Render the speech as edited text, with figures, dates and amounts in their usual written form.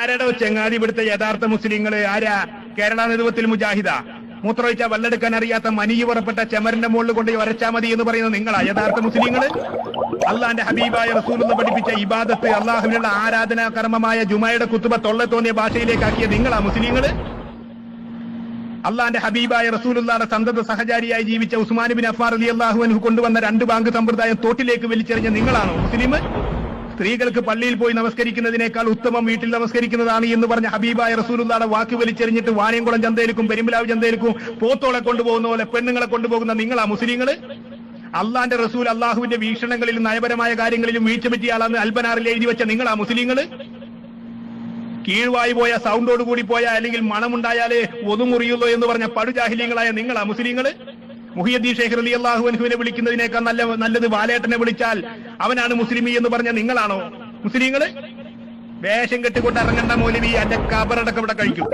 ആരുടെ ചെങ്ങാതി ഇവിടുത്തെ യഥാർത്ഥ മുസ്ലിങ്ങള് ആരാ? കേരള നേതൃത്വത്തിൽ മുജാഹിദ. മൂത്രമൊഴിച്ചാൽ വെള്ളെടുക്കാൻ അറിയാത്ത മനിയ് പുറപ്പെട്ട ചെമറിന്റെ മുകളിൽ കൊണ്ട് വരച്ചാ മതി എന്ന് പറയുന്നത് നിങ്ങളാ യഥാർത്ഥ മുസ്ലിങ്ങള്? അള്ളാന്റെ ഹബീബായ റസൂലുള്ള പഠിപ്പിച്ച ഇബാദത്ത്, അള്ളാഹുവിനുള്ള ആരാധനാ കർമ്മമായ ജുമയുടെ കുത്തുബ തൊള്ള തോന്നിയ ഭാഷയിലേക്കാക്കിയ നിങ്ങളാ മുസ്ലിങ്ങള്? അള്ളാന്റെ ഹബീബായ റസൂലുള്ളാഹിയുടെ സന്തത സഹചാരിയായി ജീവിച്ച ഉസ്മാൻ ബിൻ അഫ്ഫാൻ റളിയല്ലാഹു അൻഹു കൊണ്ടുവന്ന 2 ബാങ്ക് സമ്പ്രദായം തോട്ടിലേക്ക് വലിച്ചെറിഞ്ഞ നിങ്ങളാണോ മുസ്ലിം? സ്ത്രീകൾക്ക് പള്ളിയിൽ പോയി നമസ്കരിക്കുന്നതിനേക്കാൾ ഉത്തമം വീട്ടിൽ നമസ്കരിക്കുന്നതാണ് എന്ന് പറഞ്ഞ ഹബീബായ റസൂലുള്ളാഹിയുടെ വാക്ക് വലിച്ചെറിഞ്ഞിട്ട് വാണിയംകുളം ചന്തയിലേക്കും പെരുമ്പിലാവ് ചന്തയിലേക്കും പോത്തോളെ കൊണ്ടുപോകുന്ന പോലെ പെണ്ണുങ്ങളെ കൊണ്ടുപോകുന്ന നിങ്ങളാ മുസ്ലിങ്ങള്? അള്ളാന്റെ റസൂൽ അള്ളാഹുവിന്റെ വീക്ഷണങ്ങളിലും നയപരമായ കാര്യങ്ങളിലും വീഴ്ച പറ്റിയ ആളാന്ന് അൽബനാറിൽ എഴുതി വെച്ച നിങ്ങളാ മുസ്ലിങ്ങള്? കീഴ്വായി പോയ സൗണ്ടോട് കൂടി പോയ അല്ലെങ്കിൽ മണമുണ്ടായാലേ ഒതുമുറിയുള്ളൂ എന്ന് പറഞ്ഞ പടുജാഹിലീങ്ങളായ നിങ്ങളാ മുസ്ലിങ്ങള്? മുഹിയുദ്ദീൻ ഷെയ്ഖ് റളിയല്ലാഹു അൻഹുവിനെ വിളിക്കുന്നതിനേക്കാൾ നല്ലത് വാലേട്ടനെ വിളിച്ചാൽ അവനാണ് മുസ്ലിമി എന്ന് പറഞ്ഞ നിങ്ങളാണോ മുസ്ലിങ്ങള്? വേഷം കെട്ടിക്കൊണ്ട് ഇറങ്ങേണ്ട മൗലവി, എന്റെ കബറടക്കം ഇവിടെ കഴിക്കും.